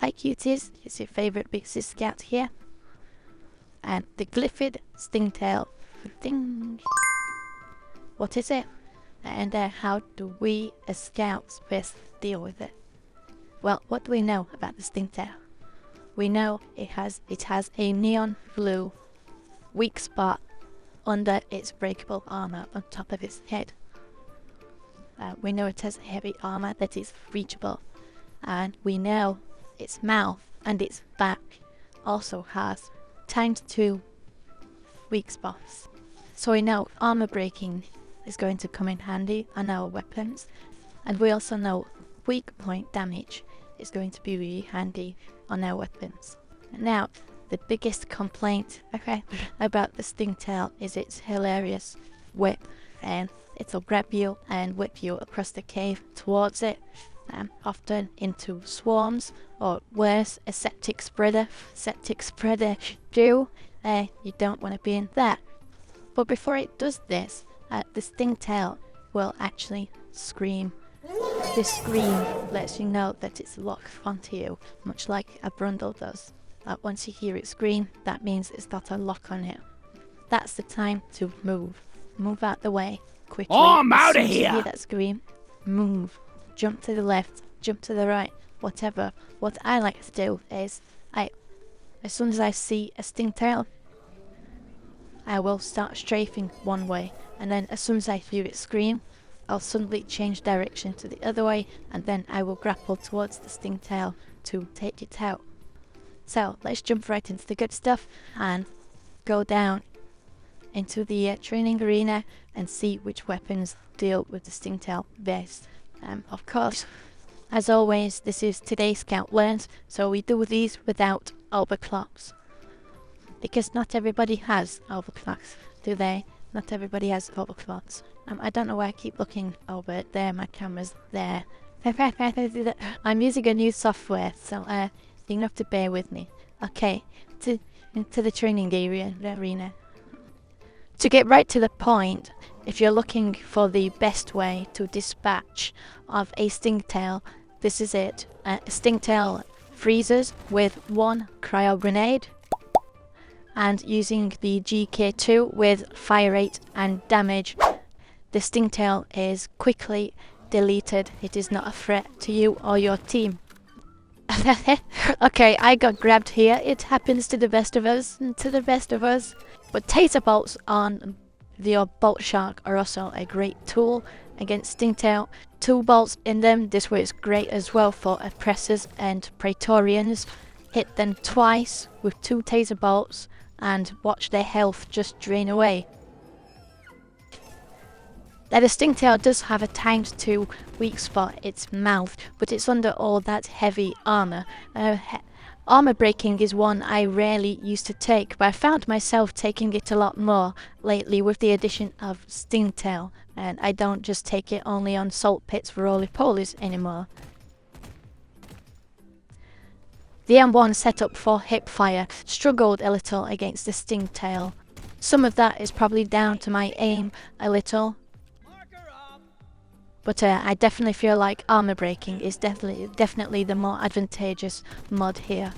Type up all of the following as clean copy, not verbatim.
Hi cuties, it's your favourite Big Sis Scout here. And the glyphid Stingtail. Ding. What is it? And how do we as scouts best deal with it? Well, what do we know about the Stingtail? We know it has a neon blue weak spot under its breakable armour on top of its head. We know it has heavy armour that is reachable, and we know its mouth and its back also has ×2 weak spots. So we know armour breaking is going to come in handy on our weapons, and we also know weak point damage is going to be really handy on our weapons. Now, the biggest complaint about the Stingtail is its hilarious whip, and it'll grab you and whip you across the cave towards it, often into swarms, or worse, a septic spreader. You don't want to be in that. But before it does this, the Stingtail will actually scream. This scream lets you know that it's locked onto you, much like a brundle does. Once you hear it scream, that means it's got a lock on it. That's the time to move. Move out the way quickly. Oh, I'm out of As soon as you here! hear that scream, move. Jump to the left, jump to the right, whatever. What I like to do is, as soon as I see a Stingtail, I will start strafing one way, and then as soon as I hear it scream, I'll suddenly change direction to the other way, and then I will grapple towards the Stingtail to take it out. So let's jump right into the good stuff and go down into the training arena and see which weapons deal with the Stingtail best. Of course, as always, this is today's Scout Learns, so we do these without overclocks. Because not everybody has overclocks, do they? Not everybody has overclocks. I don't know why I keep looking over there, my camera's there. I'm using a new software, so you're gonna have to bear with me. Okay, into the training arena. To get right to the point, if you're looking for the best way to dispatch of a Stingtail, this is it. A Stingtail freezes with 1 cryo grenade, and using the GK2 with fire rate and damage, the Stingtail is quickly deleted. It is not a threat to you or your team. Okay, I got grabbed here. It happens to the best of us. But taser bolts on your bolt shark are also a great tool against Stingtail. 2 bolts in them. This works great as well for oppressors and praetorians. Hit them twice with 2 taser bolts and watch their health just drain away. Now the Stingtail does have a ×2 weak spot, its mouth, but it's under all that heavy armour. Armour breaking is one I rarely used to take, but I found myself taking it a lot more lately with the addition of Stingtail, and I don't just take it only on salt pits for roly-polies anymore. The M1 setup for hipfire struggled a little against the Stingtail. Some of that is probably down to my aim a little, but I definitely feel like armor breaking is definitely the more advantageous mod here.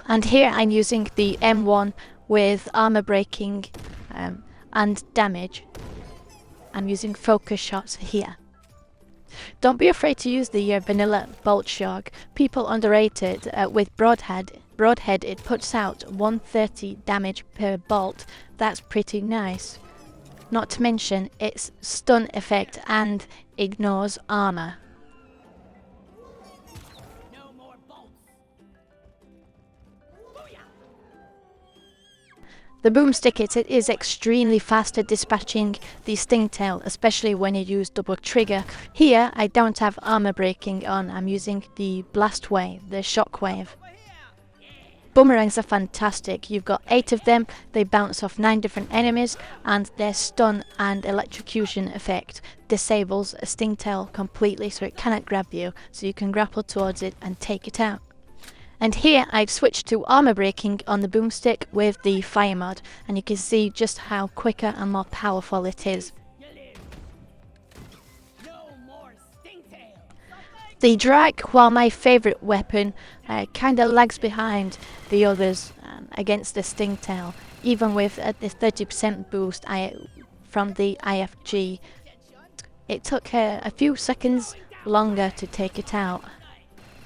And here I'm using the M1 with armor breaking and damage. I'm using focus shots here. Don't be afraid to use the vanilla bolt shark. People underrate it. With broadhead it puts out 130 damage per bolt. That's pretty nice. Not to mention its stun effect and ignores armor. No more bolts. The boomstick it is extremely fast at dispatching the Stingtail, especially when you use double trigger. Here I don't have armor breaking on, I'm using the blast wave, the shockwave. Boomerangs are fantastic. You've got 8 of them, they bounce off 9 different enemies, and their stun and electrocution effect disables a Stingtail completely, so it cannot grab you, so you can grapple towards it and take it out. And here I've switched to armor breaking on the boomstick with the fire mod, and you can see just how quicker and more powerful it is. No more Stingtail. The drag, while my favourite weapon, kinda lags behind the others against the Stingtail. Even with the 30% boost from the IFG, it took a few seconds longer to take it out.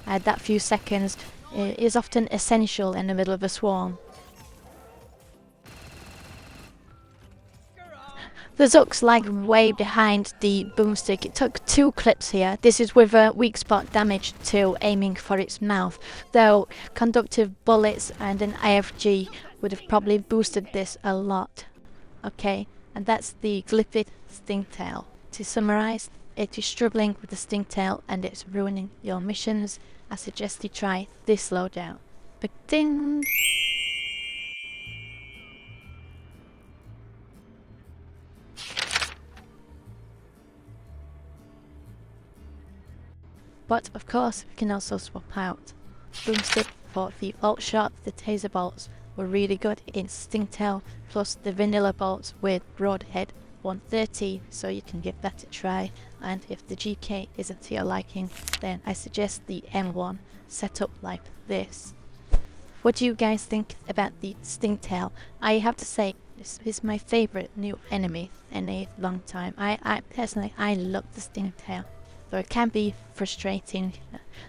That few seconds is often essential in the middle of a swarm. The Zooks lag way behind the boomstick. It took 2 clips here. This is with a weak spot damage to aiming for its mouth, though conductive bullets and an IFG would have probably boosted this a lot. Okay, and that's the Glyphid Stingtail. To summarize, if you're struggling with the Stingtail and it's ruining your missions, I suggest you try this loadout. Ding! But of course, we can also swap out. Boomstick for the vault shot. The taser bolts were really good in Stingtail, plus the vanilla bolts with broadhead 130, so you can give that a try. And if the GK isn't to your liking, then I suggest the M1 setup like this. What do you guys think about the Stingtail? I have to say, this is my favourite new enemy in a long time. I personally love the Stingtail. Though it can be frustrating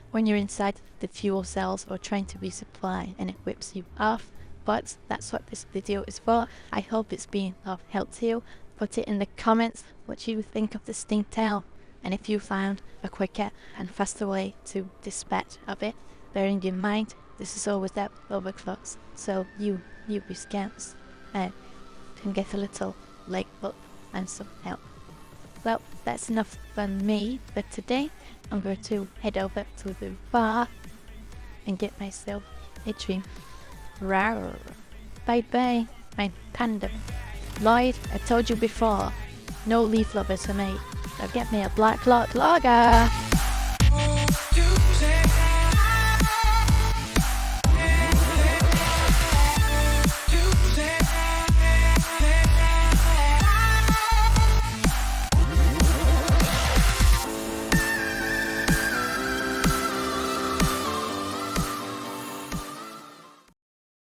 when you're inside the fuel cells or trying to resupply and it whips you off, but that's what this video is for. I hope it's been of help to you. Put it in the comments what you think of the Stingtail, and if you found a quicker and faster way to dispatch of it, bearing in mind this is always that overclocks, so you newbie scouts can get a little leg up and some help. Well, that's enough for me for today. I'm going to head over to the bar and get myself a drink. Rawr. Bye bye, my panda. Lloyd, I told you before, no leaf lovers for me. So get me a black lot lager.